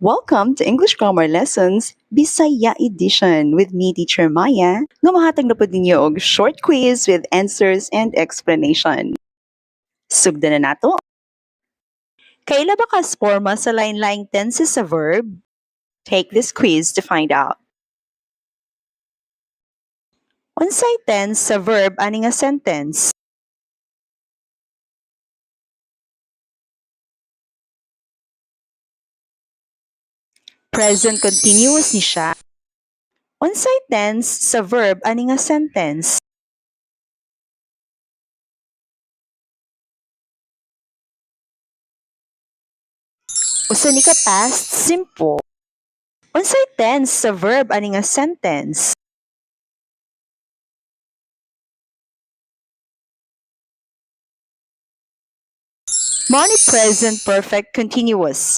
Welcome to English Grammar Lessons Bisaya Edition with me, Teacher Maya, nga mahatag na po ninyo og short quiz with answers and explanation. Sugdan na nato. Kaila ba kas porma sa lain-laing tenses sa verb? Take this quiz to find out. Unsay tense sa verb ani nga sentence? Present continuous ni siya. Unsay tense sa verb ani nga sentence? Usa ni ka past simple. Unsay tense sa verb ani nga sentence? Mao ni present perfect continuous.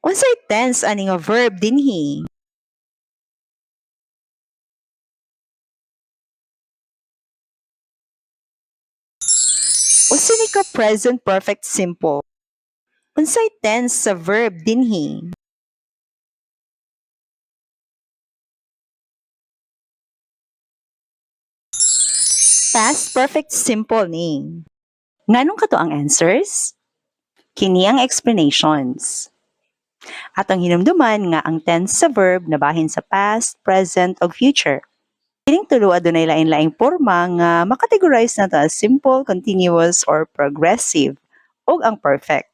Unsay tense ani nga verb dinhi? Usa ni ka present perfect simple. Unsay tense sa verb dinhi? Past perfect simple ni. Nganong kato ang answers? Kini ang explanations. Atong hinumduman nga ang tense sa verb nabahin sa past, present ug future. Kining tulo adunay lain-laing porma nga makategorize nato as simple, continuous or progressive ug ang perfect.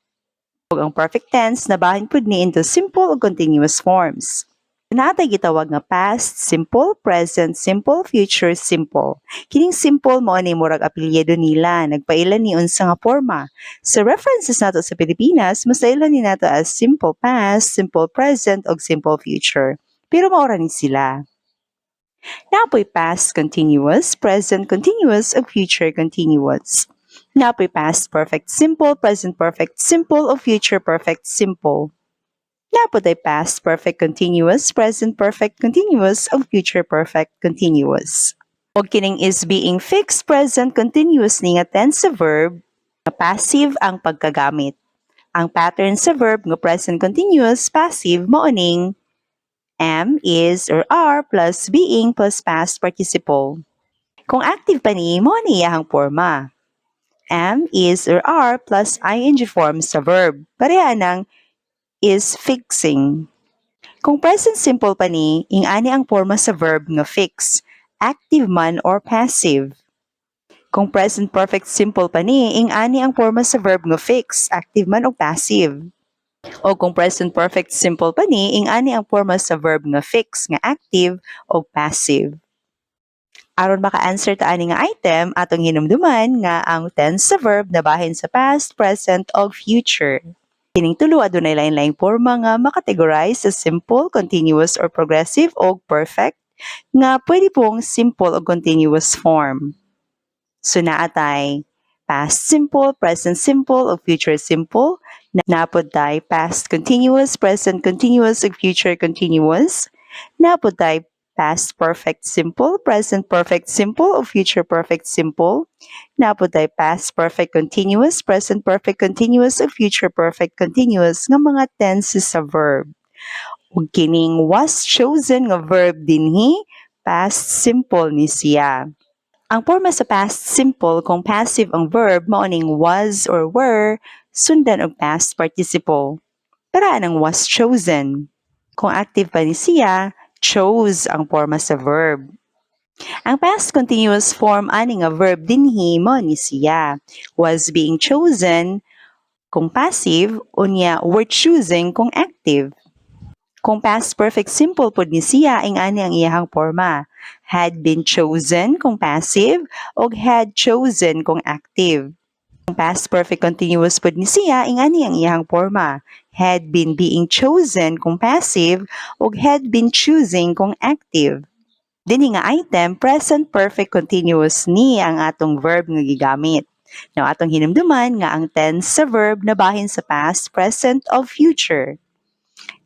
Ug ang perfect tense nabahin pud ni into simple ug continuous forms. Natay gitawag nga past, simple, present, simple, future, simple. Kining simple mao ni murag apelyido nila, nagpailan ni unsa nga porma. Sa references nato sa Pilipinas, masailan ni nato as simple past, simple present ug simple future. Pero mao ra ni sila. Napoy past continuous, present continuous ug future continuous. Napoy past perfect simple, present perfect simple ug future perfect simple. Napod ay past perfect continuous, present perfect continuous, o future perfect continuous. O kining is being fixed present continuous ni nga tense sa verb, nga passive ang pagkagamit. Ang pattern sa verb nga present continuous passive mao ning am, is, or are plus being plus past participle. Kung active pa ni, mao ni iyahang porma. Am, is, or are plus ing form sa verb. Pareha ng is fixing. Kung present simple pa ni, ingani ang porma sa verb nga fix, active man or passive. Kung present perfect simple pa ni, ingani ang porma sa verb nga fix, active man o passive. O kung present perfect simple pa ni, ingani ang porma sa verb nga fix, nga active o passive. Aron maka-answer ta ani nga item, atong hinumduman nga ang tense sa verb nabahin sa past, present o future. Kining tulo adunay lain-laing porma nga makategorize as simple, continuous or progressive o perfect nga pwede pong simple o continuous form. So naatay past simple, present simple o future simple. Napod tay past continuous, present continuous ug future continuous. Napod tay past perfect simple, present perfect simple o future perfect simple. Napod tay past perfect continuous, present perfect continuous o future perfect continuous nga mga tenses sa verb. Ug kining was chosen nga verb dinhi, past simple ni siya. Ang porma sa past simple kung passive ang verb mao ning was or were sundan og past participle. Para ang was chosen. Kung active pa ni siya, chose ang porma sa verb. Ang past continuous form ani nga verb dinhi mao ni siya. Was being chosen kung passive, unya were choosing kung active. Kung past perfect simple pud ni siya, ingani ang iyahang porma. Had been chosen kung passive o had chosen kung active. Kung past perfect continuous pud ni siya, ingani ang iyahang porma. Had been being chosen kung passive o had been choosing kung active. Dini nga item, present perfect continuous ni ang atong verb nga gigamit. Now, atong hinumduman nga ang tense sa verb nabahin sa past, present, o future.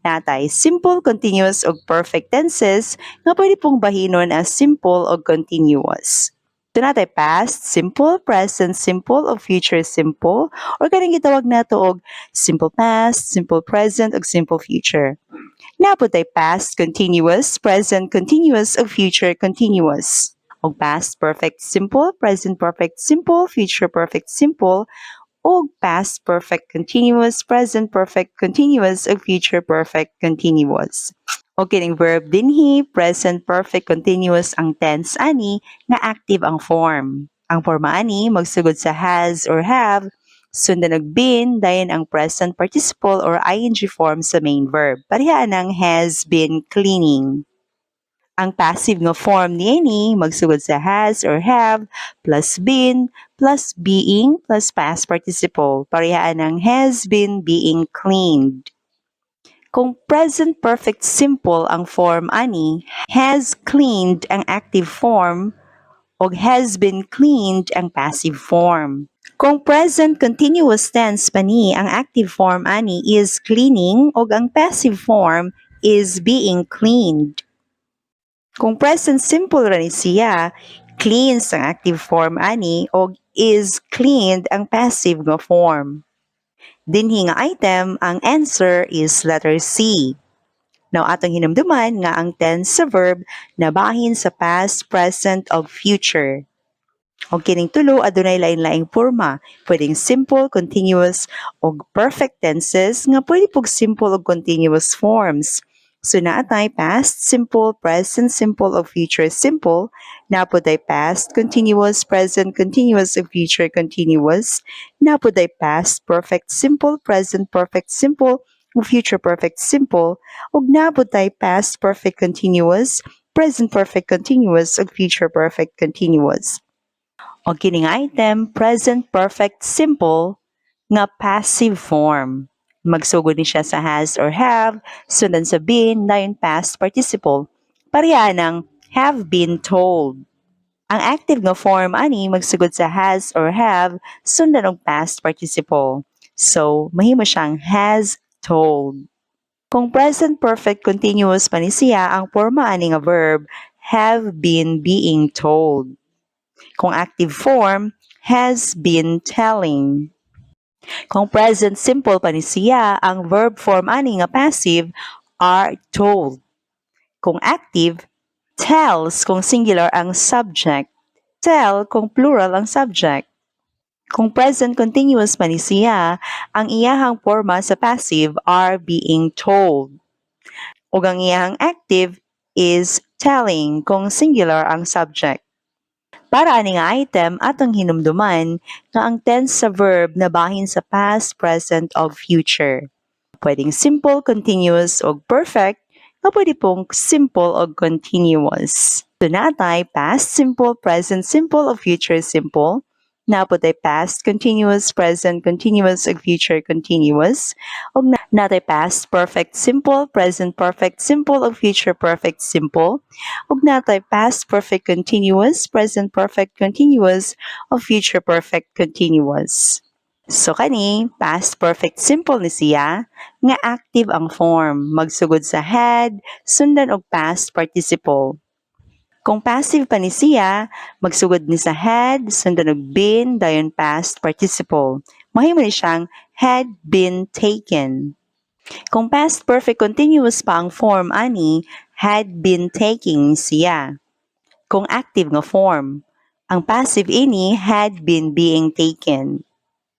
Natay simple, continuous, o perfect tenses nga pwede pong bahinon as simple o continuous. Ito natay past, simple, present, simple, o future simple, or kanang gitawag nato og simple past, simple present, o simple future. napod ay past continuous, present continuous, o future continuous. O past perfect simple, present perfect simple, future perfect simple, o past perfect continuous, present perfect continuous, o future perfect continuous. O kining verb dinhi, present perfect continuous ang tense ani, nga active ang form. Ang forma ani magsugod sa has or have, sundan og been, dayon ang present participle or ing form sa main verb. Parehaan ang has been cleaning. Ang passive nga form niini magsugod sa has or have plus been plus being plus past participle. Parehaan ng has been being cleaned. Kung present perfect simple ang form ani, has cleaned ang active form o has been cleaned ang passive form. Kung present continuous tense pa ni, ang active form ani is cleaning o ang passive form is being cleaned. Kung present simple ra ni siya, cleans ang active form ani o is cleaned ang passive nga form. Dinhi nga item, ang answer is letter C. Now, atong hinumduman nga ang tense sa verb na bahin sa past, present, o future. O kining tulo adunay lain-laing porma, pwedeng simple, continuous, o perfect tenses nga pwede pug simple o continuous forms. So naatay past simple, present simple, o future simple, napoday past continuous, present continuous, o future continuous, napoday past perfect simple, present perfect simple, o future perfect simple, ug napoday past perfect continuous, present perfect continuous, o future perfect continuous. O kining item, present perfect simple nga passive form. Magsugod ni siya sa has or have, sundan sa been, dayon past participle. Pareha ng have been told. Ang active nga form ani magsugod sa has or have, sundan og past participle. So, mahimo siyang has told. Kung present perfect continuous pa ni siya, ang forma ani nga verb, have been being told. Kung active form, has been telling. Kung present simple pa ni siya, ang verb form ani nga passive, are told. Kung active, tells kung singular ang subject, tell kung plural ang subject. Kung present continuous pa ni siya, ang iyahang forma sa passive are being told. Ug ang iyahang active is telling kung singular ang subject. Para ani nga item atong hinumduman nga ang tense sa verb na bahin sa past, present o future. Pwedeng simple, continuous o perfect, o pwede pong simple o continuous. So natay past simple, present simple o future simple. Napotay past continuous, present continuous o future continuous. O natay past perfect simple, present perfect simple o future perfect simple. O natay past perfect continuous, present perfect continuous o future perfect continuous. So kani, past perfect simple ni siya, nga active ang form, magsugod sa had, sundan og past participle. Kung passive pa ni siya, magsugod ni sa had, sundan og been, dayon past participle. Mahimo ni siyang had been taken. Kung past perfect continuous pa ang form ani, had been taking siya. Kung active nga form, ang passive ini had been being taken.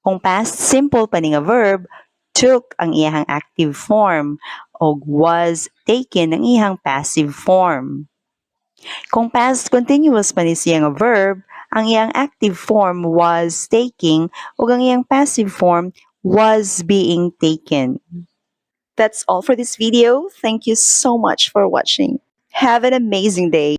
Kung past simple pa ni nga verb, took ang iyahang active form o was taken ang iyahang passive form. Kung past continuous pa ni siya nga verb, ang iyang active form was taking o ang iyang passive form was being taken. That's all for this video. Thank you so much for watching. Have an amazing day.